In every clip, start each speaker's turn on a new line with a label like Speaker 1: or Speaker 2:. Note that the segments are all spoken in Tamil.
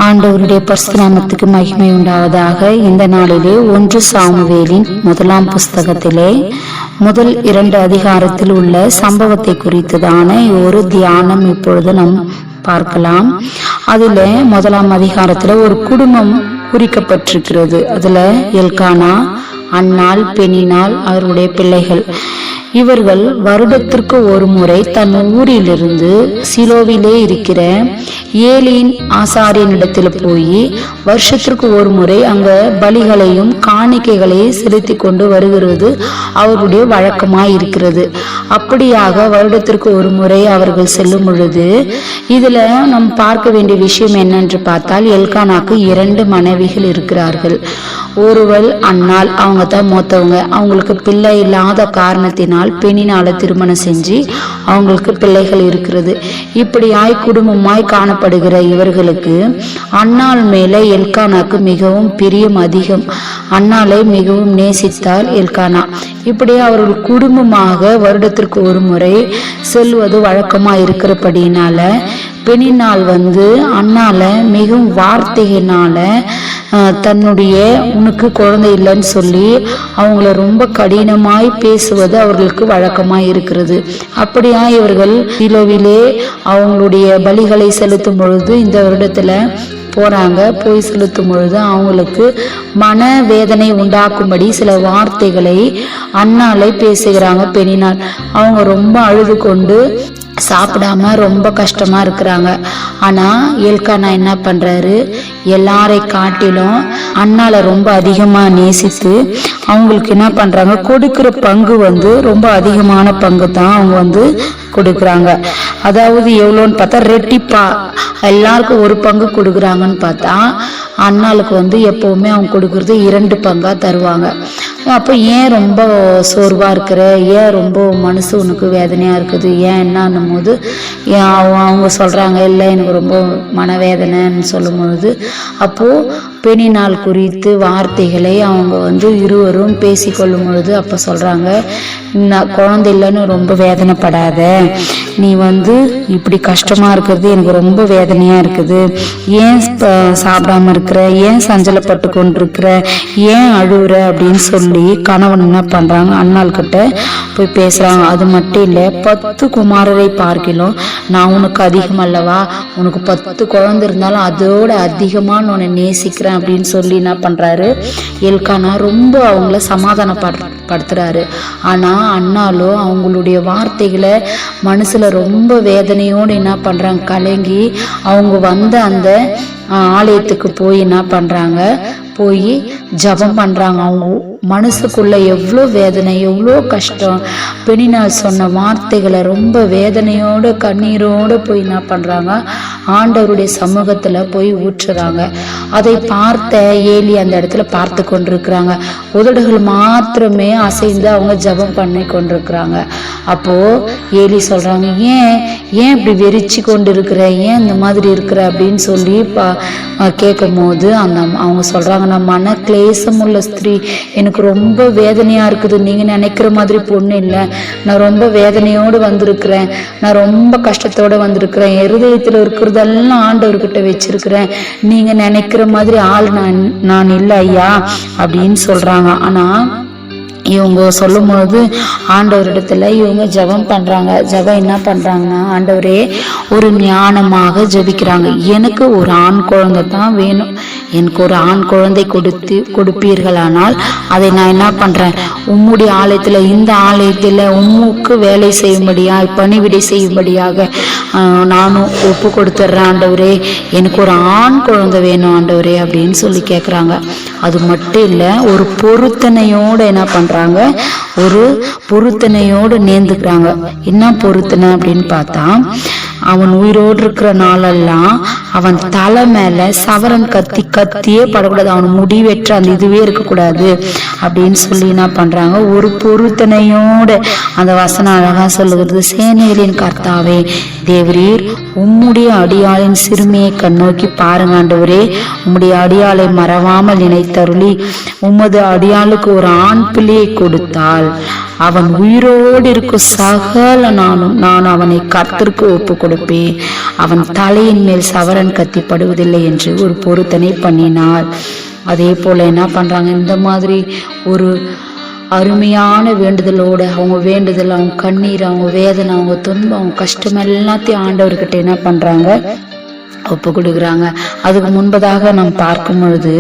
Speaker 1: ஆண்டவருடைய பரிசுத்த நாமத்துக்கு மகிமை உண்டாவதாக. இந்த நாளிலே 1 சாமுவேலின் 1ஆம் புஸ்தகத்திலே முதல் 2 அதிகாரத்தில் உள்ள சம்பவத்தை குறித்துதான ஒரு தியானம் இப்பொழுது நாம் பார்க்கலாம். அதுல 1ஆம் அதிகாரத்துல ஒரு குடும்பம் குறிக்கப்பட்டிருக்கிறது. அதுல எல்கானா, அன்னாள், பெனினாள், அவருடைய பிள்ளைகள். இவர்கள் வருடத்திற்கு ஒரு முறை தன் ஊரிலிருந்து சீலோவிலே இருக்கிற ஏலியின் ஆசாரியனிடத்தில் போய் வருஷத்திற்கு ஒரு முறை அங்க பலிகளையும் காணிக்கைகளையும் செலுத்தி கொண்டு வருகிறது அவருடைய வழக்கமாய் இருக்கிறது. அப்படியாக வருடத்திற்கு ஒரு முறை அவர்கள் செல்லும் பொழுது இதுல நாம் பார்க்க வேண்டிய விஷயம் என்னென்று பார்த்தால், எல்கானாக்கு 2 மனைவிகள் இருக்கிறார்கள். ஒருவள் அன்னாள், அவங்க தான் மூத்தவங்க. அவங்களுக்கு பிள்ளை இல்லாத காரணத்தினால் பெண்ணினால திருமணம் செஞ்சு அவங்களுக்கு பிள்ளைகள் இருக்கிறது. இப்படியாய் குடும்பமாய் காணப்படுகிற இவர்களுக்கு அன்னாள் மேல எல்கானாக்கு மிகவும் பிரியம் அதிகம். அன்னாளை மிகவும் நேசித்தார் எல்கானா. இப்படியே அவர்கள் குடும்பமாக வருடத்திற்கு ஒரு முறை செல்வது வழக்கமா இருக்கிறபடினால பெண்ணினால் அன்னால மிகவும் வார்த்தையினால தன்னுடைய உனக்கு குழந்தை இல்லைன்னு சொல்லி அவங்கள ரொம்ப கடினமாய் பேசுவது அவர்களுக்கு வழக்கமாய் இருக்கிறது. அப்படியா இவர்கள் சீலோவிலே அவங்களுடைய பலிகளை செலுத்தும் பொழுது இந்த வருடத்துல போறாங்க. போய் செலுத்தும் பொழுது அவங்களுக்கு மன வேதனை உண்டாக்கும்படி சில வார்த்தைகளை அன்னாலை பேசுகிறாங்க பெண்ணினால். அவங்க ரொம்ப அழுது கொண்டு சாப்பிடாம ரொம்ப கஷ்டமா இருக்கிறாங்க. ஆனா எல்கானா என்ன பண்றாரு, எல்லாரை காட்டிலும் அன்னால ரொம்ப அதிகமா நேசித்து அவங்களுக்கு என்ன பண்றாங்க, கொடுக்கிற பங்கு ரொம்ப அதிகமான பங்கு தான் அவங்க கொடுக்குறாங்க. அதாவது எவ்வளோன்னு பார்த்தா ரெட்டிப்பா எல்லாருக்கும் ஒரு பங்கு கொடுக்குறாங்கன்னு பார்த்தா அன்னாளுக்கு எப்பவுமே அவங்க கொடுக்கறது 2 பங்கா தருவாங்க. அப்போ ஏன் ரொம்ப சோர்வா இருக்கிற, ஏன் ரொம்ப மனசு உனக்கு வேதனையா இருக்குது, ஏன் என்னன்னும் போது அவங்க சொல்றாங்க, இல்லை எனக்கு ரொம்ப மனவேதனைன்னு சொல்லும் பொழுது அப்போ பெண்ணினால் குறித்து வார்த்தைகளை அவங்க இருவரும் பேசி கொள்ளும் பொழுது அப்போ சொல்றாங்க, நான் குழந்தை இல்லைன்னு ரொம்ப வேதனைப்படாத, நீ இப்படி கஷ்டமா இருக்கிறது எனக்கு ரொம்ப வேதனையா இருக்குது, ஏன் சாப்பிடாம இருக்கிற, ஏன் சஞ்சலப்பட்டு கொண்டிருக்கிற, ஏன் அழுகுற அப்படின்னு சொல்லி கணவன் என்ன பண்றாங்க, அன்னாள் கிட்ட போய் பேசுறாங்க. அது மட்டும் இல்ல, 10 குமாரரை பார்க்கலாம் நான் உனக்கு அதிகம் அல்லவா, உனக்கு 10 குழந்தை இருந்தாலும் அதோட அதிகமா உன்னை நேசிக்கிறேன் அப்படின்னு சொல்லி என்ன பண்றாரு எல்கானா ரொம்ப அவங்கள சமாதானப்படுத்துறாரு. ஆனா அன்னாலும் அவங்களுடைய வார்த்தைகளை மனசுல ரொம்ப வேதனையோடு என்ன பண்றாங்க, கலங்கி அவங்க அந்த ஆலயத்துக்கு போய் என்ன பண்றாங்க, போய் ஜபம் பண்றாங்க. அவங்க மனசுக்குள்ள எவ்வளோ வேதனை, எவ்வளோ கஷ்டம். பெண்ணினால் சொன்ன வார்த்தைகளை ரொம்ப வேதனையோட கண்ணீரோடு போய் என்ன பண்றாங்க, ஆண்டவருடைய சமூகத்துல போய் ஊற்றுறாங்க. அதை பார்த்த ஏலி அந்த இடத்துல பார்த்து கொண்டிருக்கிறாங்க. உதடுகள் மாத்திரமே அசைந்து அவங்க ஜபம் பண்ணி கொண்டிருக்கிறாங்க. அப்போ ஏலி சொல்றாங்க, ஏன் இப்படி வெறிச்சு கொண்டு இருக்கிற, ஏன் இந்த மாதிரி இருக்கிற அப்படின்னு சொல்லி கேட்கும் போது அவங்க சொல்றாங்க, நான் மன கிளேசம் உள்ள ஸ்திரீ, எனக்கு ரொம்ப வேதனையா இருக்குது, நீங்க நினைக்கிற மாதிரி பொண்ணு இல்லை, நான் ரொம்ப வேதனையோடு வந்திருக்கிறேன், நான் ரொம்ப கஷ்டத்தோட வந்திருக்கிறேன், இருதயத்துல இருக்கிறதெல்லாம் ஆண்டவர்கிட்ட வச்சிருக்கிறேன், நீங்க நினைக்கிற மாதிரி ஆள் நான் இல்லை ஐயா அப்படின்னு சொல்றாங்க. ஆனா இவங்க சொல்லும் பொழுது ஆண்டவரிடத்துல இவங்க ஜபம் பண்றாங்க. ஜபம் என்ன பண்றாங்கன்னா, ஆண்டவரே ஒரு ஞானமாக ஜபிக்கிறாங்க, எனக்கு ஒரு ஆண் குழந்தை தான் வேணும், எனக்கு ஒரு ஆண் குழந்தை கொடுப்பீர்களானால் அதை நான் என்ன பண்றேன், உம்முடைய ஆலயத்துல, இந்த ஆலயத்துல உம்முக்கு வேலை செய்யும்படியாக, பணிவிடை செய்யும்படியாக நானும் ஒப்பு கொடுத்துட்றேன் ஆண்டவரே, எனக்கு ஒரு ஆண் குழந்தை வேணும் ஆண்டவரே அப்படின்னு சொல்லி கேட்குறாங்க. அது மட்டும் இல்லை, ஒரு பொருத்தனையோடு என்ன பண்றாங்க, ஒரு பொருத்தனையோடு நேர்ந்துக்கிறாங்க. என்ன பொருத்தனை அப்படின்னு பார்த்தா, அவன் உயிரோடு இருக்கிற நாளெல்லாம் அவன் தலை மேல சவரன் கத்தியே படக்கூடாது, அவன் முடி வெற்ற அந்த இதுவே இருக்கக்கூடாது அப்படின்னு சொல்லி என்ன பண்றாங்க, ஒரு பொருத்தனையோட. அந்த வசனம் அழகா சொல்லுகிறது, சேனைகளின் கர்த்தாவே தேவரீர் உம்முடைய அடியாளின் சிறுமியை கண்ணோக்கி பாருங்க ஆண்டவரே, உம்முடைய அடியாளை மறவாமல் நினைத்தருளி உமது அடியாளுக்கு ஒரு ஆண் பிள்ளையை கொடுத்தாள், அவன் உயிரோடு இருக்கும் சகல நான் அவனை கர்த்தருக்கு ஒப்பு கொடுப்பேன், அவன் தலையின் மேல் சவரன் கத்திப்படுவதில்லை என்று ஒரு பொருத்தனை பண்ணினாள். அதே போல என்ன பண்றாங்க, இந்த மாதிரி ஒரு அருமையான வேண்டுதலோடு அவங்க வேண்டுதல், அவங்க கண்ணீர், அவங்க வேதனை, அவங்க துன்பம், அவங்க கஷ்டம் எல்லாத்தையும் ஆண்டவர்கிட்ட என்ன பண்றாங்க, ஒப்பு கொடுக்குறாங்க. அதுக்கு முன்பதாக நாம் பார்க்கும் பொழுது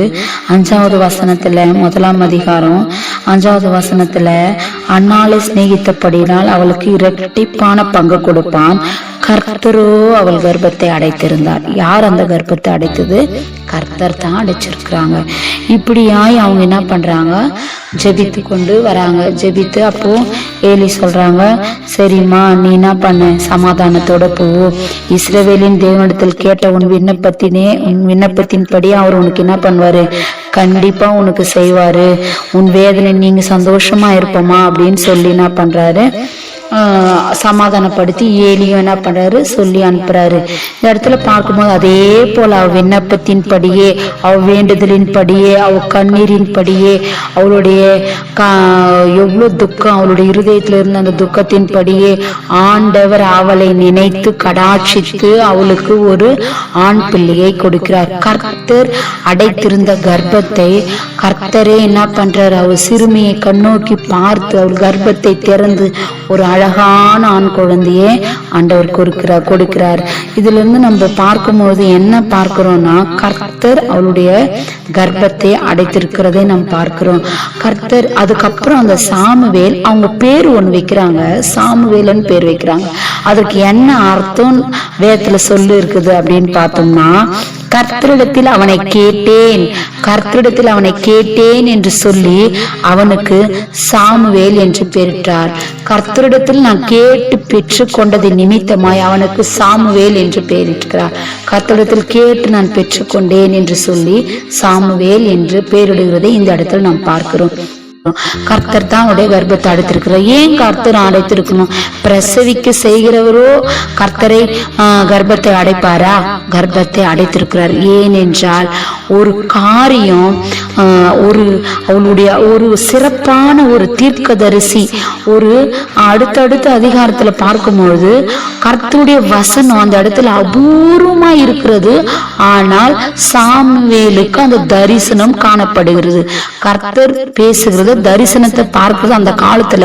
Speaker 1: 5வது வசனத்துல 1ஆம் அதிகாரம் 5வது வசனத்துல அன்னாளை சிநேகித்தபடினால் அவளுக்கு இரட்டிப்பான பங்கு கொடுப்பான், கர்த்தரோ அவள் கர்ப்பத்தை அடைத்திருந்தார். யார் அந்த கர்ப்பத்தை அடைத்தது? கர்த்தர் தான் அடைச்சிருக்கிறாங்க. இப்படியாய் அவங்க என்ன பண்றாங்க, ஜெபித்து கொண்டு வராங்க. ஜெபித்து அப்போ ஏலி சொல்றாங்க, சரிம்மா நீ என்ன பண்ண, சமாதானத்தோட போ, இஸ்ரவேலின் தேவனிடத்தில் கேட்ட உன் விண்ணப்பத்தின்படி அவர் உனக்கு என்ன பண்ணுவாரு, கண்டிப்பா உனக்கு செய்வாரு, உன் வேதனை நீங்க சந்தோஷமா இருப்போமா அப்படின்னு சொல்லி என்ன பண்றாரு, சமாதானப்படுத்தி ஏலியும் என்ன பண்றாரு, சொல்லி அனுப்புறாரு. இந்த இடத்துல பார்க்கும்போது அதே போல அவ விண்ணப்பத்தின் படியே, அவ வேண்டுதலின் படியே, அவ கண்ணீரின் படியே, அவளுடைய எவ்வளவு துக்கம், அவளுடைய இருதயத்துல இருந்த அந்த துக்கத்தின் படியே ஆண்டவர் அவளை நினைத்து கடாட்சித்து அவளுக்கு ஒரு ஆண் பிள்ளையை கொடுக்கிறார். கர்த்தர் அடைத்திருந்த கர்ப்பத்தை கர்த்தரே என்ன பண்றாரு, அவள் சிறுமியை கண்ணோக்கி பார்த்து அவள் கர்ப்பத்தை திறந்து ஒரு அழகான ஆண் குழந்தையே ஆண்டவர் கொடுக்கிறார். இதுல இருந்து நம்ம பார்க்கும்போது என்ன பார்க்கிறோம்னா, கர்த்தர் அவளுடைய கர்ப்பத்தை அடைத்திருக்கிறதை நாம் பார்க்கிறோம். கர்த்தர் அதுக்கப்புறம் அந்த சாமுவேல் அவங்க பேர் ஒண்ணு வைக்கிறாங்க, சாமுவேல்னு பேர் வைக்கிறாங்க. அதுக்கு என்ன அர்த்தம் வேதத்துல சொல்லி இருக்குது அப்படின்னு பார்த்தோம்னா, கர்த்தரிடத்தில் அவனை கேட்டேன் என்று சொல்லி அவனுக்கு சாமுவேல் என்று பெயரிட்டார். கர்த்தரிடத்தில் நான் கேட்டு பெற்று கொண்டது நிமித்தமாய் அவனுக்கு சாமுவேல் என்று பெயரிட்டார். கர்த்தரிடத்தில் கேட்டு நான் பெற்றுக்கொண்டேன் என்று சொல்லி சாமுவேல் என்று பெயரிடுகிறதை இந்த இடத்துல நாம் பார்க்கிறோம். கர்த்தர் தான் அவருடைய கர்ப்பத்தை அடைத்திருக்கிறார். ஏன் கர்த்தர் அடைத்திருக்கணும்? பிரசவிக்க செய்கிறவரோ கர்த்தரை கர்ப்பத்தை அடைப்பாரா? கர்ப்பத்தை அடைத்திருக்கிறார். ஏனென்றால் ஒரு காரியம், அவளுடைய ஒரு சிறப்பான ஒரு தீர்க்கதரிசி, ஒரு அடுத்தடுத்த அதிகாரத்துல பார்க்கும்பொழுது கர்த்தருடைய வசனம் அந்த இடத்துல அபூர்வமா இருக்கிறது. ஆனால் சாமுவேலுக்கு அந்த தரிசனம் காணப்படுகிறது. கர்த்தர் பேசுகிறது, தரிசனத்தை பார்க்கிறது அந்த காலத்துல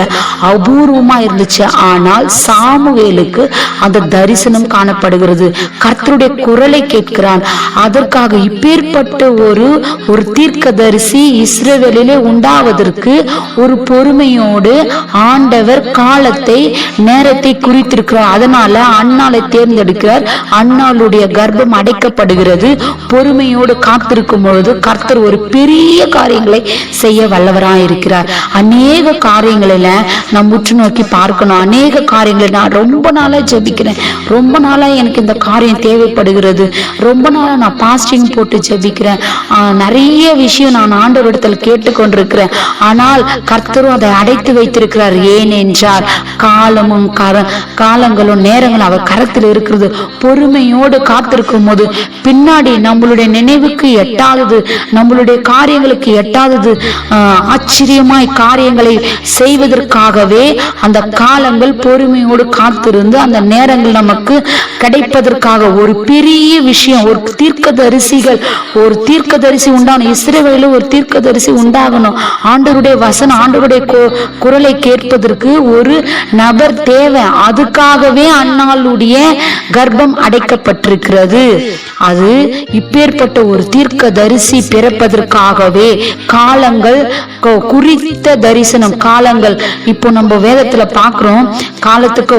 Speaker 1: அபூர்வமா இருந்துச்சு. ஆனால் சாமுவேலுக்கு அந்த தரிசனம் காணப்படுகிறது. கர்த்தருடைய குரலை கேட்கிறான். அதற்காக இப்பேற்பட்ட ஒரு தீர்க்கதரிசி இஸ்ரவேலிலே உண்டாவதற்கு ஒரு பொறுமையோடு ஆண்டவர் காலத்தை, நேரத்தை குறித்திருக்கிறார். அதனால அன்னாளை தேர்ந்தெடுக்கிறார். அன்னாளுடைய கர்ப்பம் அடைக்கப்படுகிறது. பொறுமையோடு காத்திருக்கும் பொழுது கர்த்தர் ஒரு பெரிய காரியங்களை செய்ய வல்லவராய் இருக்கிறார். அநேக காரியங்களில நாம் உற்று நோக்கி பார்க்கணும். அநேக காரியங்களை நான் ரொம்ப நாளா ஜெபிக்கிறேன், ரொம்ப நாளா எனக்கு இந்த காரியம் தேவைப்படுகிறது, ரொம்ப நாளா நான் பாஸ்டிங் போட்டு ஜெபிக்கிறேன், நிறைய விஷயம் நான் ஆண்டவரிடத்தில் கேட்டுக்கொண்டிருக்கிறேன். ஆனால் கர்த்தரும் அதை அடைத்து வைத்திருக்கிறார். ஏனென்றால் காலங்களும் நேரங்களும் அவர் கரத்தில் இருக்கிறது. பொறுமையோடு காத்திருக்கும் போது பின்னாடி நம்மளுடைய நினைவுக்கு எட்டாதது, நம்மளுடைய காரியங்களுக்கு எட்டாதது, ஆச்சரியமாய் காரியங்களை செய்வதற்காகவே அந்த காலங்கள் பொறுமையோடு காத்திருந்து அந்த நேரங்கள் நமக்கு கிடைப்பதற்காக ஒரு பெரிய விஷயம். ஒரு தீர்க்கதரிசி உண்டாகணும். இஸ்ரவேலில் ஒரு தீர்க்கதரிசி உண்டாகணும். ஆண்டவருடைய வசனம், ஆண்டவருடைய குரலை கேட்பதற்கு ஒரு நபர் தேவை. அதுக்காகவே அன்னாளுடைய கர்ப்பம் அடைக்கப்பட்டிருக்கிறது. அது இப்பேற்பட்ட ஒரு தீர்க்கதரிசி பிறப்பதற்காகவே காலங்கள், குறித்த தரிசனம், காலங்கள். இப்போ நம்ம வேதத்துல பார்க்கிறோம், காலத்துக்கு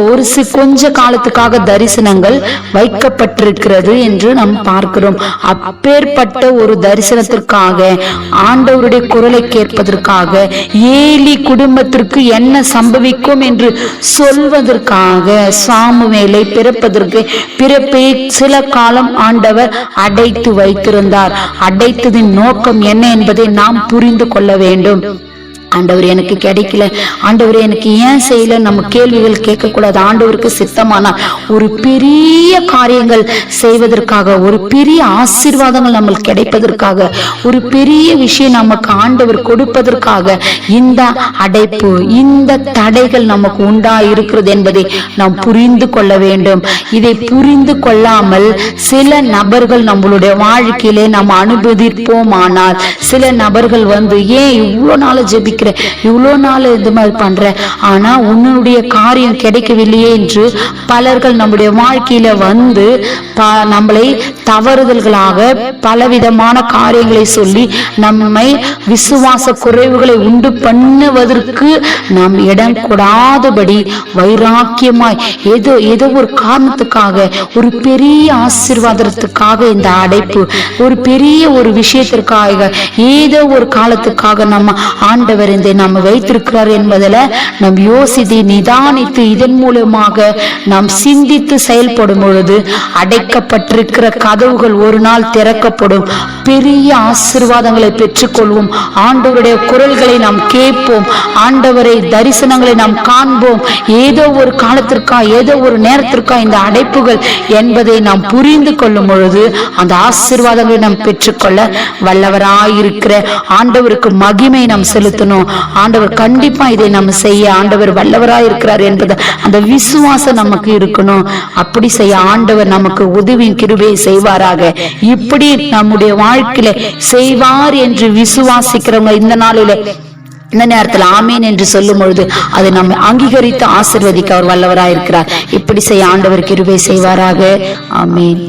Speaker 1: கொஞ்ச காலத்துக்காக தரிசனங்கள் வைக்கப்பட்டிருக்கிறது என்று நாம் பார்க்கிறோம். அப்பேற்பட்ட ஒரு தரிசனத்திற்காக, ஆண்டவருடைய குரலை கேட்பதற்காக, ஏலி குடும்பத்திற்கு என்ன சம்பவிக்கும் என்று சொல்வதற்காக சாமுவேலை பிறப்பை சில காலம் ஆண்டவர் அடைத்து வைத்திருந்தார். அடைத்ததின் நோக்கம் என்ன என்பதை நாம் புரிந்து கொள்ள வேண்டும். ஆண்டவர் எனக்கு கிடைக்கல, ஆண்டவர் எனக்கு ஏன் செய்யல, நம்ம கேள்விகள் கேட்கக்கூடாது. ஆண்டவருக்கு சித்தமானால் ஒரு பெரிய காரியங்கள் செய்வதற்காக, ஒரு பெரிய ஆசீர்வாதங்கள் நம்மளுக்கு கிடைப்பதற்காக, ஒரு பெரிய விஷயம் நமக்கு ஆண்டவர் கொடுப்பதற்காக இந்த அடைப்பு, இந்த தடைகள் நமக்கு உண்டா இருக்கிறது என்பதை நாம் புரிந்து கொள்ள வேண்டும். இதை புரிந்து கொள்ளாமல் சில நபர்கள் நம்மளுடைய வாழ்க்கையிலே நாம் அனுமதிப்போமானால், சில நபர்கள் ஏன் இவ்வளவு நாள் ஜெபிக்கிற, இவ்வளோ நாள் இது மாதிரி பண்ற, ஆனா உன்னுடைய காரியம் கிடைக்கவில்லையே என்று பலர்கள் நம்முடைய வாழ்க்கையில நம்மளை தவறுதல்களாக பலவிதமான காரியங்களை சொல்லி நம்மை விசுவாச குறைவுகளை உண்டு பண்ணுவதற்கு நாம் இடம் கூடாதபடி வைராக்கியமாய் ஏதோ ஒரு காரணத்துக்காக, ஒரு பெரிய ஆசீர்வாதத்துக்காக இந்த அடைப்பு, ஒரு பெரிய ஒரு விஷயத்திற்காக, ஏதோ ஒரு காலத்துக்காக நம்ம ஆண்டவர் இந்த நம்ம வைத்திருக்கிறார் என்பதில் நாம் யோசித்து நிதானித்து இதன் மூலமாக நாம் சிந்தித்து செயல்படும் பொழுது அடைக்கப்பட்டிருக்கிற கதவுகள் ஒரு நாள் திறக்கப்படும். பெரிய ஆசீர்வாதங்களை பெற்றுக்கொள்வோம். ஆண்டவருடைய குரல்களை நாம் கேட்போம். ஆண்டவரை தரிசனங்களை நாம் காண்போம். ஏதோ ஒரு காலத்திற்கா, ஏதோ ஒரு நேரத்திற்கா இந்த அடைப்புகள் என்பதை நாம் புரிந்து கொள்ளும் பொழுது அந்த ஆசீர்வாதங்களை நாம் பெற்றுக்கொள்ள வல்லவராயிருக்கிற ஆண்டவருக்கு மகிமை நாம் செலுத்தணும். ஆண்டவர் கண்டிப்பா இதை நம்ம செய்ய ஆண்டவர் வல்லவராயிருக்கிறார் என்பது அந்த விசுவாசம் நமக்கு இருக்கணும். அப்படி செய்ய ஆண்டவர் நமக்கு உதவியின் கிருபையை செய்வாராக. இப்படி நம்முடைய வாழ்க்கையில செய்வார் என்று விசுவாசிக்கிறவங்க இந்த நாளில, இந்த நேரத்தில் ஆமேன் என்று சொல்லும் பொழுது அதை நம்ம அங்கீகரித்து ஆசீர்வதிக்க அவர் வல்லவராயிருக்கிறார். இப்படி செய்ய ஆண்டவர் கிருபை செய்வாராக. ஆமேன்.